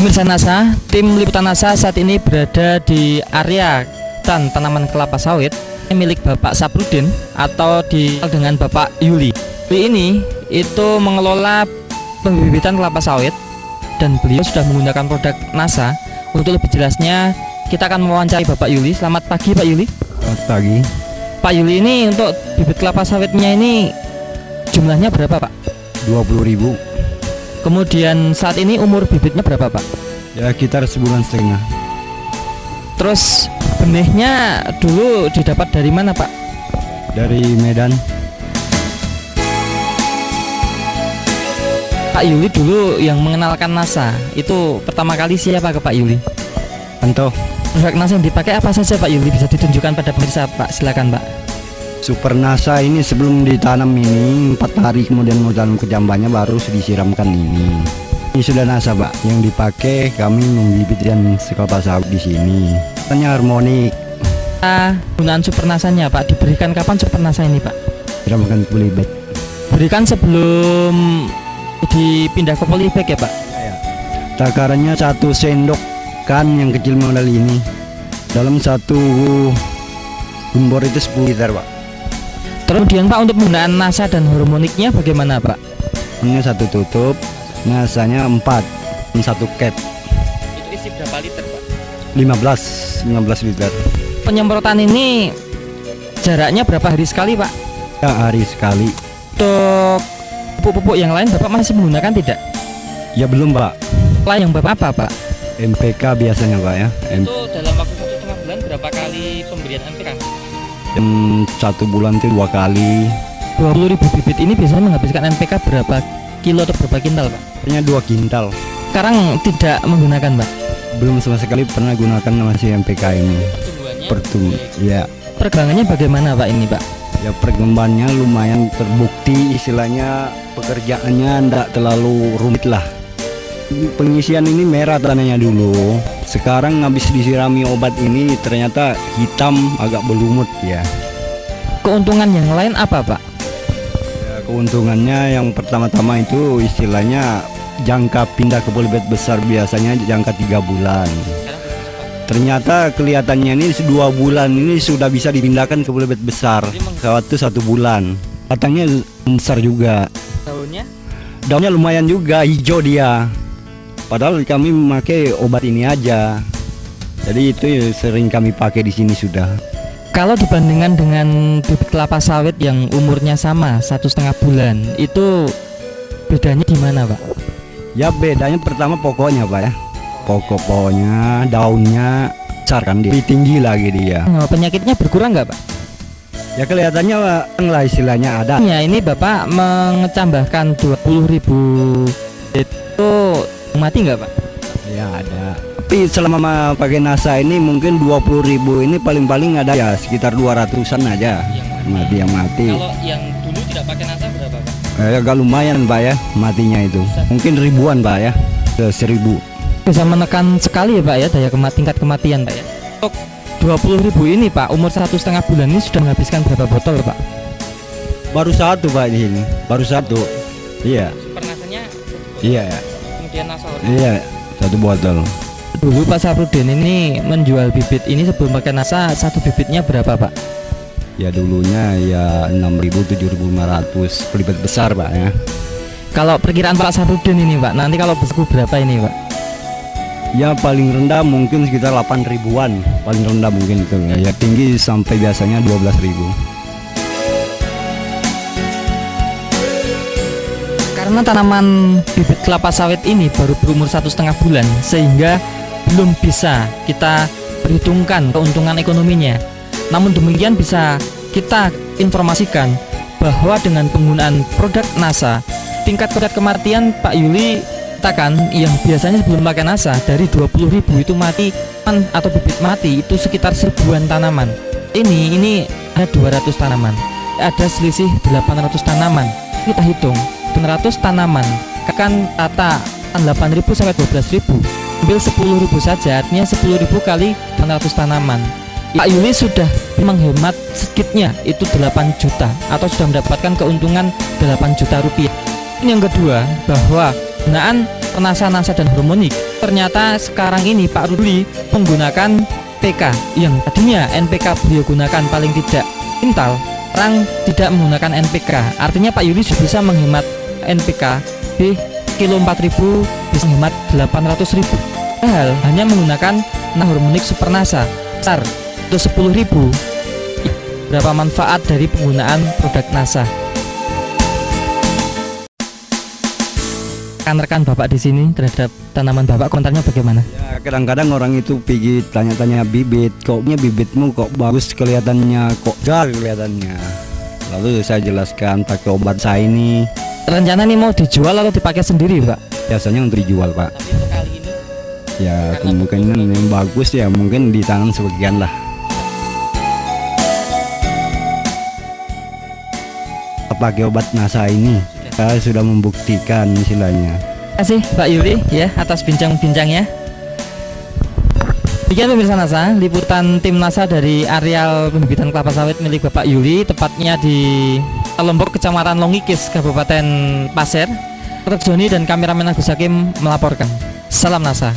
Pemirsa NASA, tim liputan NASA saat ini berada di area tanaman kelapa sawit milik Bapak Saprudin atau dikenal dengan Bapak Yuli. Yuli ini itu mengelola pembibitan kelapa sawit dan beliau sudah menggunakan produk NASA. Untuk lebih jelasnya kita akan mewawancarai Bapak Yuli. Selamat pagi Pak Yuli. Selamat pagi. Pak Yuli, ini untuk bibit kelapa sawitnya ini jumlahnya berapa Pak? 20.000. Kemudian saat ini umur bibitnya berapa Pak? Ya sekitar sebulan setengah. Terus benihnya dulu didapat dari mana Pak? Dari Medan. Pak Yuli dulu yang mengenalkan NASA itu pertama kali siapa ke Pak Yuli? Anto. Produk NASA yang dipakai apa saja Pak Yuli? Bisa ditunjukkan pada pemirsa Pak, silakan Pak. Super NASA ini sebelum ditanam ini 4 hari kemudian mau tanam ke jambannya baru disiramkan ini. Ini sudah NASA Pak, yang dipakai kami membibit dan kelapa sawit di sini. Hanya harmonik. Gunaan Super NASA-nya Pak, diberikan kapan Super NASA ini Pak? Siramkan polybag. Berikan sebelum dipindah ke polybag ya Pak? Ya. Takarannya 1 sendok kan yang kecil model ini. Dalam 1 bumbor itu 10 liter Pak. Kemudian Pak, untuk penggunaan NASA dan harmoniknya bagaimana Pak? Ini 1 tutup, NASA-nya 4, 1 cap. Itu isi berapa liter Pak? 15 liter. Penyemprotan ini jaraknya berapa hari sekali Pak? Ya hari sekali. Untuk pupuk-pupuk yang lain Bapak masih menggunakan tidak? Ya belum Pak. Lah yang Bapak apa Pak? MPK biasanya Pak ya. Itu dalam waktu 1,5 bulan berapa kali pemberian MPK? 1 bulan itu 2 kali. 20.000 bibit ini biasanya menghabiskan NPK berapa kilo atau berapa kintal Pak? Hanya 2 kintal. Sekarang tidak menggunakan Pak? Belum sama sekali pernah gunakan masih MPK ini. Pertumbuhannya? Ya. Perkembangannya bagaimana Pak ini Pak? Ya perkembangannya lumayan terbukti, istilahnya pekerjaannya tidak terlalu rumit lah. Pengisian ini merah tanahnya dulu. Sekarang habis disirami obat ini ternyata hitam agak berlumut ya. Keuntungan yang lain apa Pak? Ya, keuntungannya yang pertama-tama itu istilahnya jangka pindah ke polybag besar biasanya jangka 3 bulan. Ternyata kelihatannya ini 2 bulan ini sudah bisa dipindahkan ke polybag besar. Waktu 1 bulan. Batangnya besar juga. Daunnya? Daunnya lumayan juga, hijau dia. Padahal kami memakai obat ini aja. Jadi itu sering kami pakai di sini sudah. Kalau dibandingkan dengan bibit kelapa sawit yang umurnya sama 1,5 bulan, itu bedanya di mana Pak? Ya bedanya pertama pokoknya Pak ya. Pokoknya daunnya besar kan dia. Lebih tinggi lagi dia. Penyakitnya berkurang nggak Pak? Ya kelihatannya Pak, lah istilahnya ada. Ya ini Bapak mengecambahkan 20.000 itu mati nggak Pak? Ya ada. Tapi selama pakai NASA ini mungkin 20.000 ini paling-paling ada ya sekitar 200-an aja yang mati. Kalau yang dulu tidak pakai NASA berapa Pak? Ya agak lumayan Pak ya matinya itu. Mungkin ribuan Pak ya, 1.000. Bisa menekan sekali ya Pak ya tingkat kematian Pak ya. Untuk 20.000 ini Pak, umur 1,5 bulan ini sudah menghabiskan berapa botol Pak? Baru 1 Pak di sini, baru 1. Iya. Super NASA-nya? Iya ya. Kemudian NASA? Iya, 1 botol. Dulu Pak Saprudin ini menjual bibit ini sebelum pakai NASA, 1 bibitnya berapa Pak? Ya dulunya ya 6.000, 7.500 polybag besar Pak ya. Kalau perkiraan Pak Saprudin ini Pak, nanti kalau besku berapa ini Pak? Ya paling rendah mungkin sekitar 8.000-an, paling rendah mungkin itu. Ya tinggi sampai biasanya 12.000. Karena tanaman bibit kelapa sawit ini baru berumur 1,5 bulan, sehingga belum bisa kita perhitungkan keuntungan ekonominya. Namun demikian bisa kita informasikan bahwa dengan penggunaan produk NASA, tingkat kematian Pak Yuli katakan yang biasanya sebelum pakai NASA dari 20.000 itu mati atau bibit mati itu sekitar 1.000-an tanaman. Ini ada 200 tanaman, ada selisih 800 tanaman. Kita hitung 900 tanaman kan rata 8.000 sampai 12.000, ambil 10.000 saja, artinya 10.000 kali 800 tanaman. Pak Yuli sudah menghemat sedikitnya itu 8 juta atau sudah mendapatkan keuntungan 8 juta rupiah. Yang kedua, bahwa penggunaan NASA dan hormonik. Ternyata sekarang ini Pak Rudi menggunakan PK yang tadinya NPK beliau gunakan paling tidak quintal, sekarang tidak menggunakan NPK. Artinya Pak Yuli bisa menghemat NPK di kilo 4000 bisa menghemat 800.000. Padahal hanya menggunakan hormonik Super NASA besar untuk 10.000. Berapa manfaat dari penggunaan produk NASA? Rekan-rekan Bapak di sini terhadap tanaman Bapak, komentarnya bagaimana? Ya, kadang-kadang orang itu pergi tanya-tanya bibit, koknya bibitmu kok bagus kelihatannya, kok gal kelihatannya. Lalu saya jelaskan pakai obat saya ini. Rencana nih mau dijual atau dipakai sendiri, Pak? Biasanya untuk dijual, Pak. Tapi untuk kali ini Ya kemungkinan yang bagus ya mungkin di tangan sebagian lah. Pakai obat NASA ini saya sudah membuktikan istilahnya. Terima kasih Pak Yuli ya atas bincang-bincangnya. Demikian pemirsa NASA, liputan tim NASA dari areal pembibitan kelapa sawit milik Bapak Yuli, tepatnya di Lombok, Kecamatan Longikis, Kabupaten Pasir. Dr. Joni dan kameramen Agus Hakim melaporkan. Salam NASA.